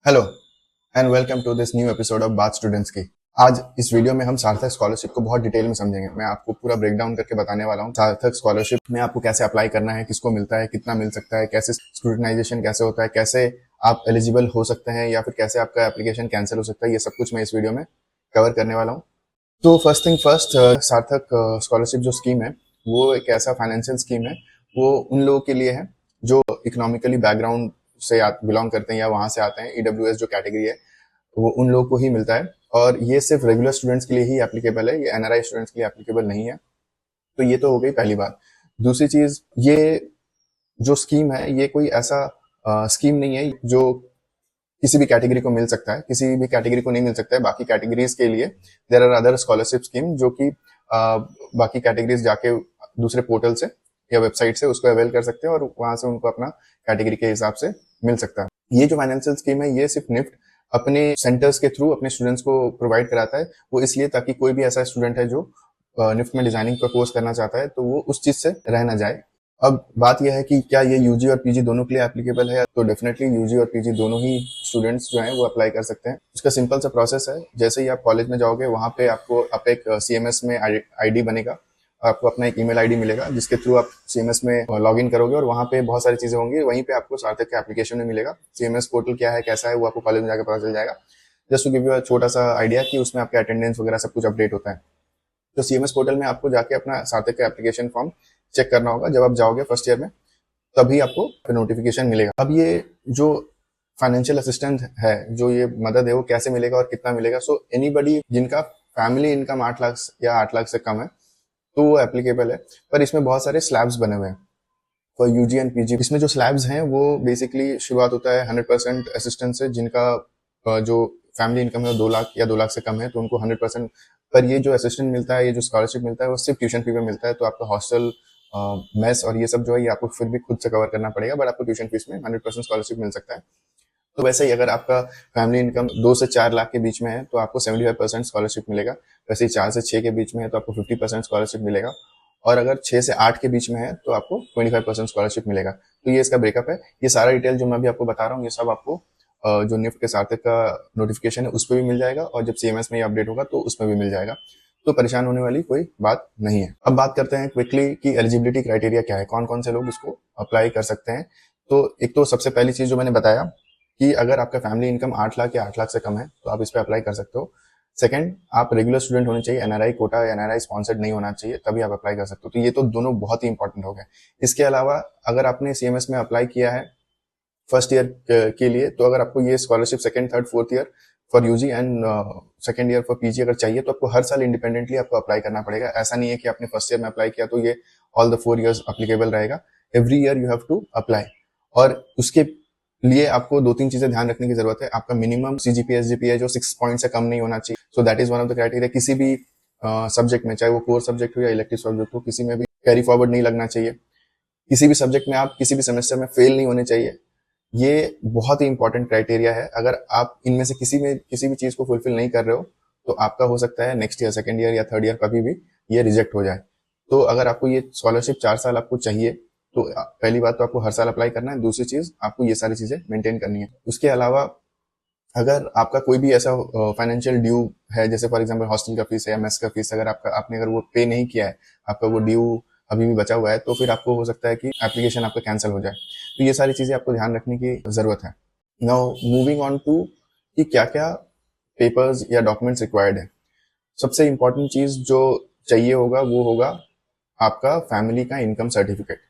Hello and welcome to this new episode of बात students की। आज इस वीडियो में हम सार्थक स्कॉलरशिप को बहुत डिटेल में समझेंगे। मैं आपको पूरा ब्रेक डाउन करके बताने वाला हूँ सार्थक स्कॉलरशिप में आपको कैसे अप्लाई करना है, किसको मिलता है, कितना मिल सकता है, कैसे स्क्रूटिनाइजेशन कैसे होता है, कैसे आप एलिजिबल हो सकते हैं या फिर कैसे आपका एप्लीकेशन कैंसिल हो सकता है। ये सब कुछ मैं इस वीडियो में कवर करने वाला हूँ। तो फर्स्ट थिंग फर्स्ट, सार्थक स्कॉलरशिप जो स्कीम है वो एक ऐसा फाइनेंशियल स्कीम है, वो उन लोगों के लिए है जो इकोनॉमिकली बैकग्राउंड से बिलोंग करते हैं या वहां से आते हैं। ईडब्ल्यूएस जो कैटेगरी है वो उन लोगों को ही मिलता है और ये सिर्फ रेगुलर स्टूडेंट्स के लिए ही एप्लीकेबल है, ये एनआरआई स्टूडेंट्स के लिए एप्लीकेबल नहीं है। तो ये तो हो गई पहली बात। दूसरी चीज, ये जो स्कीम है ये कोई ऐसा स्कीम नहीं है जो किसी भी कैटेगरी को मिल सकता है, किसी भी कैटेगरी को नहीं मिल सकता है। बाकी कैटेगरीज के लिए there are other scholarship scheme जो कि बाकी कैटेगरीज जाके दूसरे पोर्टल से या वेबसाइट से उसको अवेल कर सकते हैं और वहां से उनको अपना कैटेगरी के हिसाब से मिल सकता है। ये जो फाइनेंशियल स्कीम है ये सिर्फ निफ्ट अपने सेंटर्स के थ्रू अपने स्टूडेंट्स को प्रोवाइड कराता है। वो इसलिए ताकि कोई भी ऐसा स्टूडेंट है जो निफ्ट में डिजाइनिंग का कोर्स करना चाहता है तो वो उस चीज से रह ना जाए। अब बात यह है कि क्या ये यूजी और पीजी दोनों के लिए एप्लीकेबल है, तो डेफिनेटली यूजी और पीजी दोनों ही स्टूडेंट्स जो हैं वो अप्लाई कर सकते हैं। उसका सिंपल सा प्रोसेस है, जैसे ही आप कॉलेज में जाओगे वहां पे आपको आप एक सीएमएस में आईडी बनेगा, आपको अपना एक ईमेल आईडी मिलेगा जिसके थ्रू आप सीएमएस में लॉग इन करोगे और वहां पे बहुत सारी चीजें होंगी। वहीं पे आपको सार्थक का एप्लीकेशन में मिलेगा। सीएमएस पोर्टल क्या है कैसा है वो आपको कॉलेज में जाकर पता चल जाएगा। जस्ट टू गिव यू छोटा सा आइडिया कि उसमें आपका अटेंडेंस वगैरह सब कुछ अपडेट होता है। तो सीएमएस पोर्टल में आपको जाके अपना सार्थक का एप्लीकेशन फॉर्म चेक करना होगा। जब आप जाओगे फर्स्ट ईयर में तभी आपको नोटिफिकेशन मिलेगा। अब ये जो फाइनेंशियल असिस्टेंट है, जो ये मदद है वो कैसे मिलेगा और कितना मिलेगा। सो एनीबडी जिनका फैमिली इनकम 8 लाख या 8 लाख से कम है तो वो एप्लीकेबल है। पर इसमें बहुत सारे स्लैब्स बने हुए हैं फॉर यूजी एंड पीजी। इसमें जो स्लैब्स हैं वो बेसिकली शुरुआत होता है 100% असिस्टेंस से। जिनका जो फैमिली इनकम है वो 2 लाख या 2 लाख से कम है तो उनको 100%। पर ये जो असिस्टेंट मिलता है, ये जो स्कॉलरशिप मिलता है वो सिर्फ ट्यूशन फी पे मिलता है। तो आपका हॉस्टल मेस और ये सब जो है ये आपको फिर भी खुद से कवर करना पड़ेगा, बट आपको ट्यूशन फीस में 100% स्कॉलरशिप मिल सकता है। तो वैसे ही अगर आपका फैमिली इनकम 2 से 4 लाख के बीच में है तो आपको 75% स्कॉलरशिप मिलेगा। वैसे ही 4 से 6 के बीच में है तो आपको 50% स्कॉलरशिप मिलेगा और अगर 6 से 8 के बीच में है तो आपको 25% स्कॉलरशिप मिलेगा। तो ये इसका ब्रेकअप है। ये सारा डिटेल जो मैं अभी आपको बता रहा हूँ ये सब आपको जो निफ्ट के सार्थक का नोटिफिकेशन है उस पर भी मिल जाएगा और जब सीएमएस में ये अपडेट होगा तो उसमें भी मिल जाएगा। तो परेशान होने वाली कोई बात नहीं है। अब बात करते हैं क्विकली कि एलिजिबिलिटी क्राइटेरिया क्या है, कौन कौन से लोग इसको अप्लाई कर सकते हैं। तो एक तो सबसे पहली चीज जो मैंने बताया कि अगर आपका फैमिली इनकम 8 लाख या 8 लाख से कम है तो आप इस पर अप्लाई कर सकते हो। सेकंड, आप रेगुलर स्टूडेंट होने चाहिए, एनआरआई कोटा या एनआरआई स्पॉन्सर्ड नहीं होना चाहिए, तभी आप अप्लाई कर सकते हो। तो ये तो दोनों बहुत ही इंपॉर्टेंट हो गए। इसके अलावा अगर आपने सीएमएस में अप्लाई किया है फर्स्ट ईयर के लिए तो अगर आपको ये scholarship second third fourth year for UG and second year for PG अगर चाहिए तो आपको हर साल इंडिपेंडेंटली आपको अप्लाई करना पड़ेगा। ऐसा नहीं है कि आपने फर्स्ट ईयर में अप्लाई किया तो ये ऑल द 4 इयर्स अप्लीकेबल रहेगा। Every year you have to apply. और उसके लिए आपको 2-3 चीजें ध्यान रखने की जरूरत है। आपका मिनिमम सीजीपीए एसजीपीए जो 6 पॉइंट से कम नहीं होना चाहिए। So that is one of the criteria. किसी भी सब्जेक्ट में, चाहे वो कोर सब्जेक्ट हो या इलेक्टिव सब्जेक्ट हो, किसी में भी कैरी फॉरवर्ड नहीं लगना चाहिए। किसी भी सब्जेक्ट में आप किसी भी सेमेस्टर में फेल नहीं होने चाहिए। ये बहुत ही इंपॉर्टेंट क्राइटेरिया है। अगर आप इनमें से किसी भी चीज को फुलफिल नहीं कर रहे हो तो आपका हो सकता है नेक्स्ट ईयर, सेकंड ईयर या थर्ड ईयर कभी भी ये रिजेक्ट हो जाए। तो अगर आपको ये स्कॉलरशिप 4 साल आपको चाहिए तो पहली बात तो आपको हर साल अप्लाई करना है। दूसरी चीज, आपको ये सारी चीजें मेंटेन करनी है। उसके अलावा अगर आपका कोई भी ऐसा फाइनेंशियल ड्यू है, जैसे फॉर एग्जांपल हॉस्टल का फीस है या मेस का फीस, अगर आपने अगर वो पे नहीं किया है, आपका वो ड्यू अभी भी बचा हुआ है, तो फिर आपको हो सकता है कि एप्लीकेशन आपका कैंसिल हो जाए। तो ये सारी चीजें आपको ध्यान रखने की जरूरत है। नाउ मूविंग ऑन टू कि क्या क्या पेपर्स या डॉक्यूमेंट्स रिक्वायर्ड है। सबसे इंपॉर्टेंट चीज जो चाहिए होगा वो होगा आपका फैमिली का इनकम सर्टिफिकेट।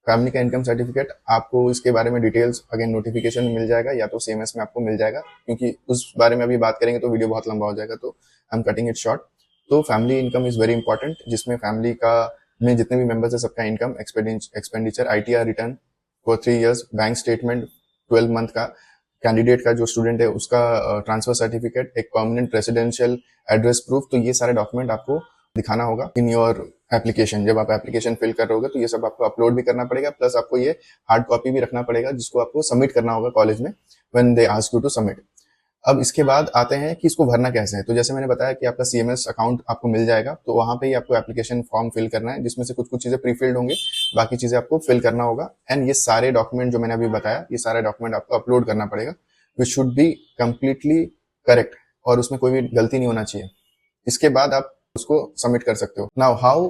फैमिली का इनकम सर्टिफिकेट आपको इसके बारे में डिटेल्स अगेन नोटिफिकेशन में मिल जाएगा या तो सीएमएस में आपको मिल जाएगा, क्योंकि उस बारे में अभी बात करेंगे तो वीडियो बहुत लंबा हो जाएगा, तो I am cutting it short. तो family income is very important, जिसमें फैमिली का में जितने भी मेंबर्स है सबका income, expenditure, ITR return for 3 years, bank statement 12 month का, कैंडिडेट का जो स्टूडेंट है उसका ट्रांसफर सर्टिफिकेट, एक परमानेंट रेसिडेंशियल एड्रेस प्रूफ। तो ये सारे डॉक्यूमेंट आपको दिखाना होगा इन योर एप्लीकेशन। जब आप एप्लीकेशन फिल कर रहे होगे तो ये सब आपको अपलोड भी करना पड़ेगा, प्लस आपको ये हार्ड कॉपी भी रखना पड़ेगा जिसको आपको सबमिट करना होगा कॉलेज में when they ask you to submit. अब इसके बाद आते हैं कि इसको भरना कैसे है। तो जैसे मैंने बताया कि आपका सीएमएस अकाउंट आपको मिल जाएगा, तो वहां पे ही आपको एप्लीकेशन फॉर्म फिल करना है, जिसमें से कुछ कुछ चीजें प्री फिल्ड होंगे, बाकी चीजें आपको फिल करना होगा। एंड ये सारे डॉक्यूमेंट जो मैंने अभी बताया, ये सारे डॉक्यूमेंट आपको अपलोड करना पड़ेगा which should be completely correct और उसमें कोई भी गलती नहीं होना चाहिए। इसके बाद आप उसको सबमिट कर सकते हो। Now how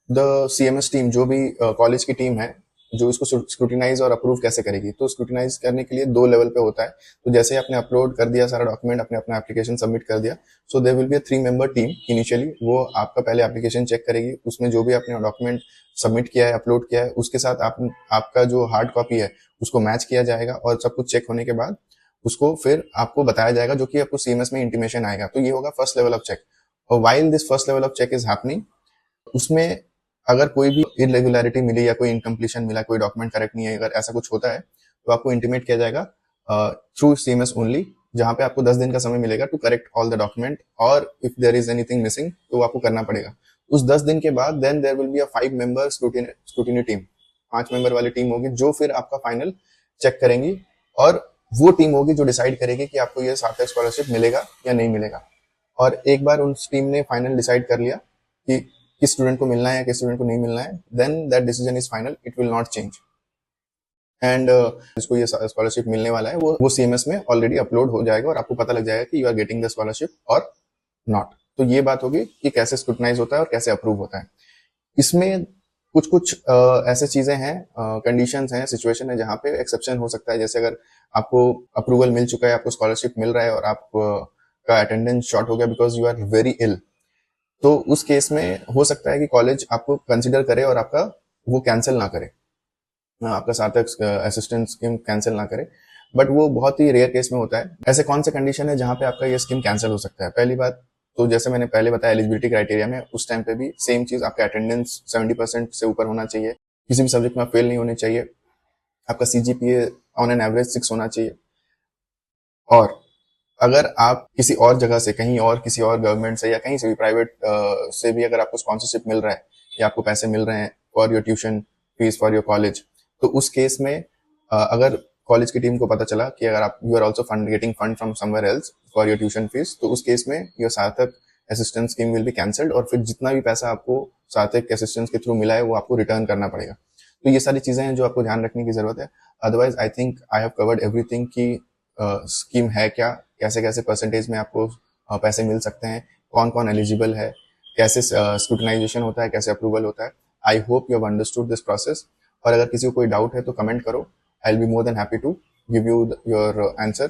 the CMS team, जो भी कॉलेज की टीम है, जो इसको स्क्रूटिनाइज और अप्रूव कैसे करेगी, तो स्क्रूटिनाइज करने के लिए 2 लेवल पे होता है। तो जैसे आपने अपलोड कर दिया सारा डॉक्यूमेंट, अपने अपना एप्लीकेशन सबमिट कर दिया, so there will be a 3 member team initially. वो आपका पहले एप्लीकेशन चेक करेगी, उसमें जो भी आपने डॉक्यूमेंट सबमिट किया है, अपलोड किया है, उसके साथ आपका जो हार्ड कॉपी है उसको मैच किया जाएगा और सब कुछ चेक होने के बाद उसको फिर आपको बताया जाएगा, जो कि आपको CMS में इंटीमेशन आएगा। तो ये होगा फर्स्ट लेवल ऑफ चेक। और while this first level of check is happening, उसमें अगर कोई भी इरेगुलरिटी मिली या कोई इनकम्प्लीशन मिला, कोई डॉक्यूमेंट करेक्ट नहीं है, अगर ऐसा कुछ होता है तो आपको इंटीमेट किया जाएगा थ्रू CMS ओनली, जहां पे आपको 10 दिन का समय मिलेगा to correct all the document, और if there is anything missing तो वो आपको करना पड़ेगा। उस 10 दिन के बाद then there will be a 5 member scrutiny team, 5 member वाली टीम होगी जो फिर आपका फाइनल चेक करेंगी, और वो टीम होगी जो डिसाइड करेगी कि आपको ये सार्थक स्कॉलरशिप मिलेगा या नहीं मिलेगा। और एक बार उस टीम ने फाइनल डिसाइड कर लिया कि किस स्टूडेंट को मिलना है, किस स्टूडेंट को नहीं मिलना है, then that decision is final, it will not change. And जिसको ये स्कॉलरशिप मिलने वाला है वो CMS में ऑलरेडी अपलोड हो जाएगा और आपको पता लग जाएगा कि you are getting the scholarship और नॉट। तो ये बात होगी कि कैसे स्क्रूटनाइज होता है और कैसे अप्रूव होता है। इसमें कुछ कुछ ऐसे चीजें हैं, कंडीशंस हैं, सिचुएशन है जहाँ पे एक्सेप्शन हो सकता है। जैसे अगर आपको अप्रूवल मिल चुका है, आपको स्कॉलरशिप मिल रहा है और आप का अटेंडेंस शॉर्ट हो गया बिकॉज यू आर वेरी इल, तो उस केस में हो सकता है कि कॉलेज आपको कंसिडर करे और आपका वो कैंसिल ना करे, आपका सार्थक असिस्टेंट स्कीम कैंसिल ना करे। बट वो बहुत ही रेयर केस में होता है। ऐसे कौन से कंडीशन है जहां पे आपका ये स्कीम कैंसिल हो सकता है? पहली बात तो जैसे मैंने पहले बताया एलिजिबिलिटी क्राइटेरिया में, उस टाइम पे भी सेम चीज, आपका अटेंडेंस 70% से ऊपर होना चाहिए, किसी भी सब्जेक्ट में फेल नहीं होने चाहिए, आपका CGPA ऑन एन एवरेज 6 होना चाहिए। और अगर आप किसी और जगह से, कहीं और किसी और गवर्नमेंट से या कहीं से भी प्राइवेट से भी अगर आपको स्पॉन्सरशिप मिल रहा है या आपको पैसे मिल रहे हैं for your tuition fees for your college, तो उस केस में अगर कॉलेज की टीम को पता चला कि अगर आप you are also getting fund from somewhere else for your tuition fees, तो उस केस में your Sarthak assistance scheme will be cancelled और फिर जितना भी पैसा आपको सार्थक असिस्टेंस के थ्रू मिला है वो आपको रिटर्न करना पड़ेगा। तो ये सारी चीजें हैं जो आपको ध्यान रखने की जरूरत है। Otherwise I think I have covered everything कि स्कीम है क्या, कैसे कैसे परसेंटेज में आपको पैसे मिल सकते हैं, कौन कौन एलिजिबल है, कैसे स्क्रूटनाइजेशन होता है, कैसे अप्रूवल होता है। I hope you have understood this process. और अगर किसी को कोई डाउट है तो कमेंट करो, I will be more than happy to give you your answer.